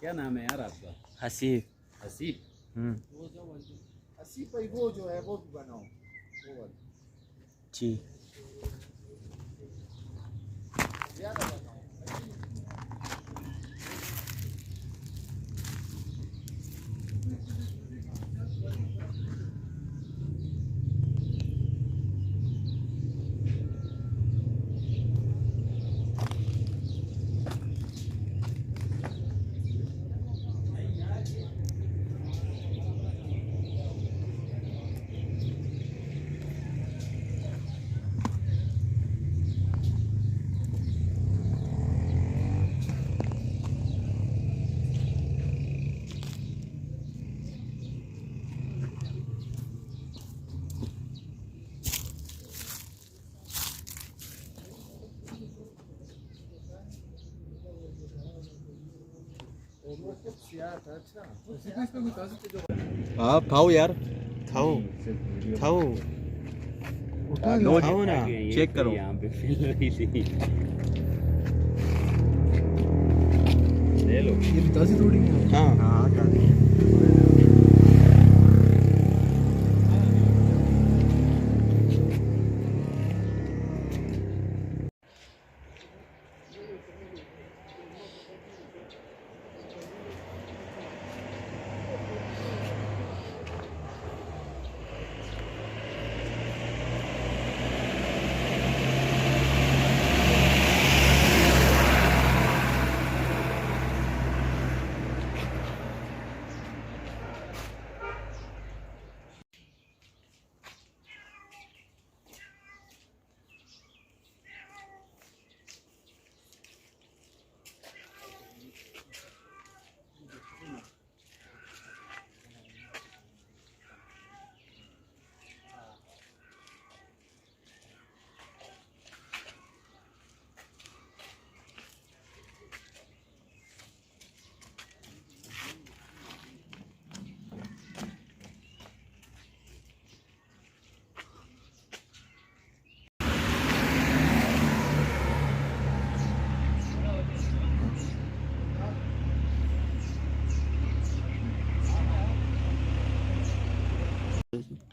क्या नाम है यार आपका? हसीब। हसीब। हसीब भाई वो जो है वो भी बनाओ वो वाला। जी ज़्यादा बनाओ। आप खाओ यार, खाओ खाओ खाओ ना, चेक करो। यहाँ पे फिल रही थी। ले लो। ये ताज़ी थोड़ी है। हाँ हाँ ताज़ी।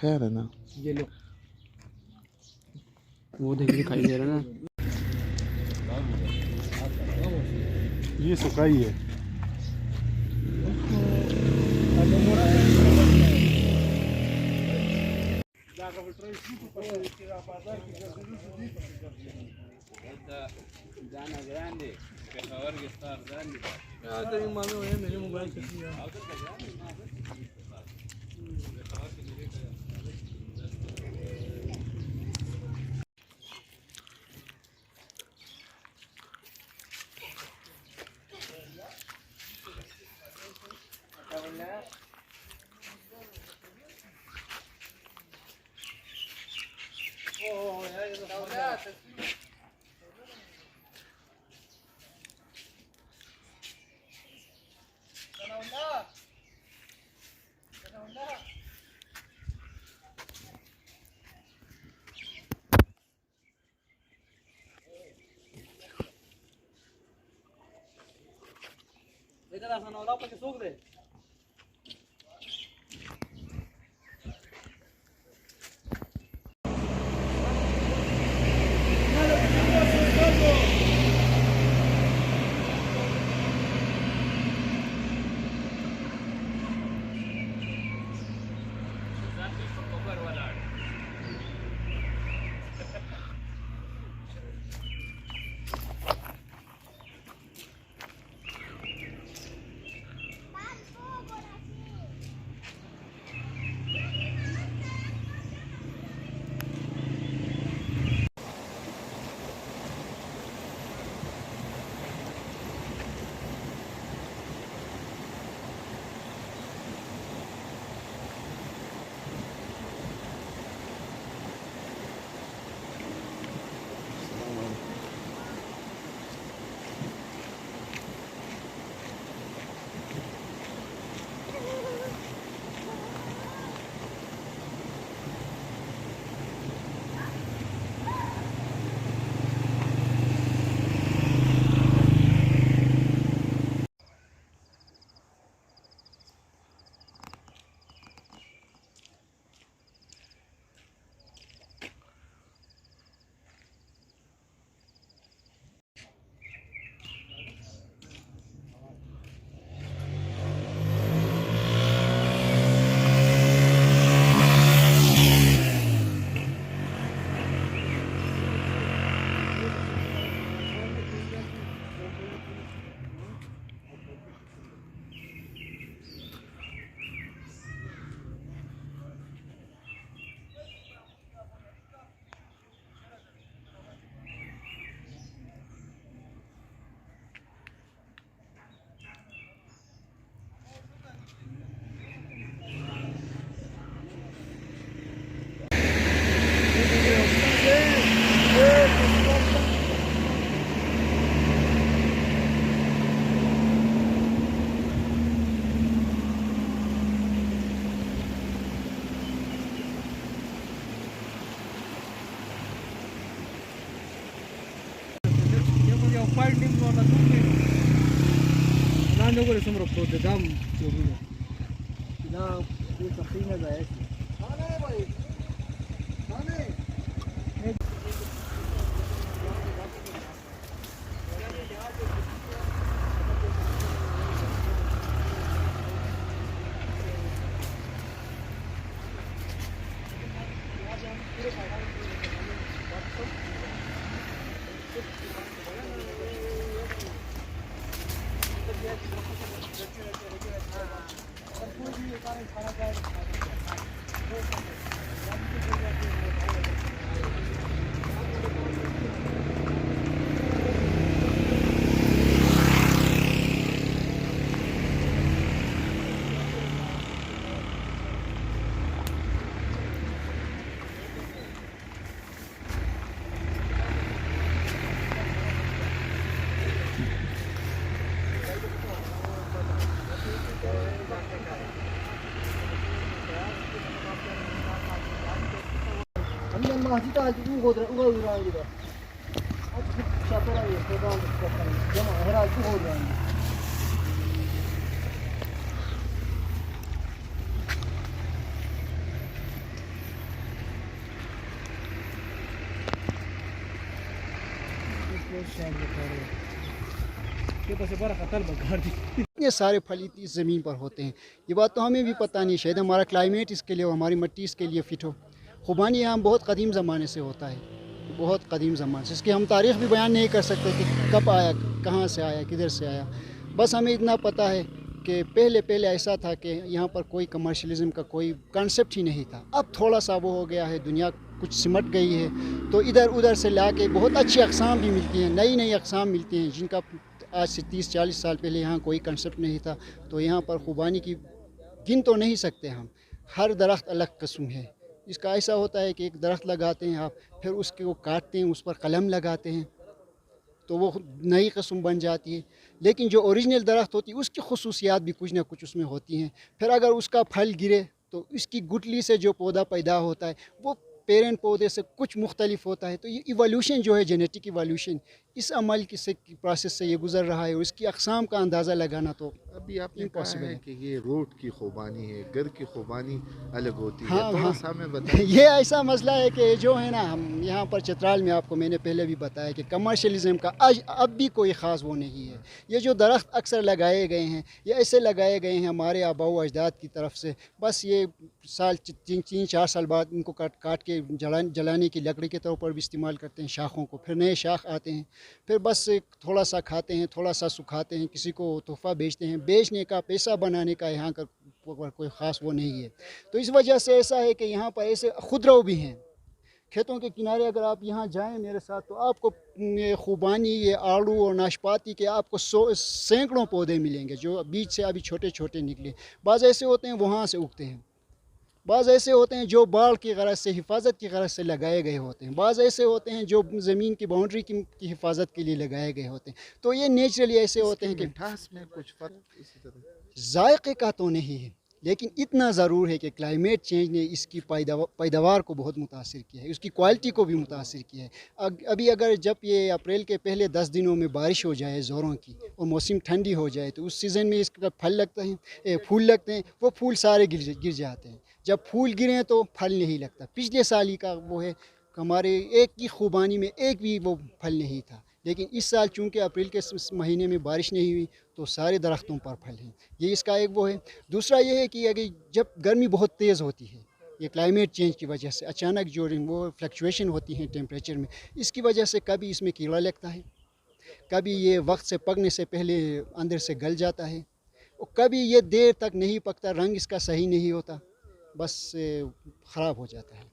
खैर है ना, ये लो। वो देख दिखाई दे रहा है ना, ये सुखाई है। Dana grande, por favor que está grande. मेरे मोबाइल से Vete a la zona para que sube. خودم چوبونه اینا یه سفینه زایه Annem mahdi de aldı bu kadar uğra gibi. Açık şapara yok. Buradan da çıkartalım. Ama herhalde bu kadar. ये सारे फल इस ज़मीन पर होते हैं। ये बात तो हमें भी पता नहीं, शायद हमारा क्लाइमेट इसके लिए हो, हमारी मिट्टी इसके लिए फ़िट हो। खुबानी यहाँ बहुत कदीम ज़माने से होता है, बहुत कदीम ज़माने से। इसकी हम तारीख़ भी बयान नहीं कर सकते कि कब आया, कहाँ से आया, किधर से आया। बस हमें इतना पता है कि पहले ऐसा था कि यहाँ पर कोई कमर्शलिज़म का कोई कॉन्सेप्ट ही नहीं था। अब थोड़ा सा वो हो गया है, दुनिया कुछ सिमट गई है, तो इधर उधर से ला के बहुत अच्छी अक़साम भी मिलती हैं, नई अक़साम मिलती हैं जिनका आज से 30-40 साल पहले यहाँ कोई कंसेप्ट नहीं था। तो यहाँ पर खुबानी की गिन तो नहीं सकते हम, हर दरख्त अलग किस्म है। इसका ऐसा होता है कि एक दरख्त लगाते हैं आप, फिर उसके वो काटते हैं, उस पर कलम लगाते हैं तो वो नई किस्म बन जाती है। लेकिन जो ओरिजिनल दरख्त होती है उसकी खुसूसियात भी कुछ ना कुछ उसमें होती हैं। फिर अगर उसका फल गिरे तो इसकी गुठली से जो पौधा पैदा होता है वो पेरेंट पौधे से कुछ मुख्तलिफ होता है। तो ये इवोल्यूशन जो है, जेनेटिक इवोल्यूशन, इस अमल की प्रोसेस से ये गुजर रहा है और इसकी अक़साम का अंदाज़ा लगाना तो अभी आपने कहा है कि ये रोड की खुबानी है, घर की खुबानी अलग होती है। हाँ, थोड़ा हाँ। सा हमें बताइए। ये ऐसा मसला है कि जो है ना, हम यहाँ पर चित्राल में आपको मैंने पहले भी बताया कि कमर्शलिज़म का आज अब भी कोई ख़ास वो नहीं है। ये जो दरख्त अक्सर लगाए गए हैं ये ऐसे लगाए गए हैं हमारे आबाओ अजदाद की तरफ से, बस ये साल 3-4 साल बाद इनको काट के जलाने की लकड़ी के तौर पर भी इस्तेमाल करते हैं शाखों को। फिर नए शाख आते हैं, फिर बस थोड़ा सा खाते हैं, थोड़ा सा सुखाते हैं, किसी को तोहफ़ा बेचते हैं। बेचने का, पैसा बनाने का यहाँ का कोई ख़ास वो नहीं है। तो इस वजह से ऐसा है कि यहाँ पर ऐसे खुदरो भी हैं। खेतों के किनारे अगर आप यहाँ जाएं मेरे साथ तो आपको ये खुबानी, ये आड़ू और नाशपाती के आपको सैकड़ों पौधे मिलेंगे जो बीज से अभी छोटे छोटे निकले। बाज़ ऐसे होते हैं वहाँ से उगते हैं, बाज़ ऐसे होते हैं जो बाढ़ की गरज से, हिफाजत की गरज से लगाए गए होते हैं, बाज़ ऐसे होते हैं जो ज़मीन की बाउंड्री की हिफाजत के लिए लगाए गए होते हैं। तो ये नेचुरली ऐसे होते हैं कि मिठास में कुछ फ़र्क इसी तरह जायके का तो नहीं है, लेकिन इतना ज़रूर है कि क्लाइमेट चेंज ने इसकी पैदावार को बहुत मुतासिर किया है, उसकी क्वालिटी को भी मुतासिर किया है। अभी अगर जब ये अप्रैल के पहले 10 दिनों में बारिश हो जाए ज़ोरों की और मौसम ठंडी हो जाए तो उस सीज़न में इसका फल लगता है, फूल लगते हैं, वो फूल सारे गिर जाते हैं। जब फूल गिरें तो फल नहीं लगता। पिछले साल ही का वो है, हमारे एक की खुबानी में एक भी वो फल नहीं था। लेकिन इस साल चूँकि अप्रैल के महीने में बारिश नहीं हुई तो सारे दरख्तों पर फल हैं। ये इसका एक वो है। दूसरा ये है कि अगर जब गर्मी बहुत तेज़ होती है, ये क्लाइमेट चेंज की वजह से अचानक जो वो फ्लक्चुएशन होती हैं टेम्परेचर में, इसकी वजह से कभी इसमें कीड़ा लगता है, कभी ये वक्त से पकने से पहले अंदर से गल जाता है, और कभी ये देर तक नहीं पकता, रंग इसका सही नहीं होता, बस ख़राब हो जाता है।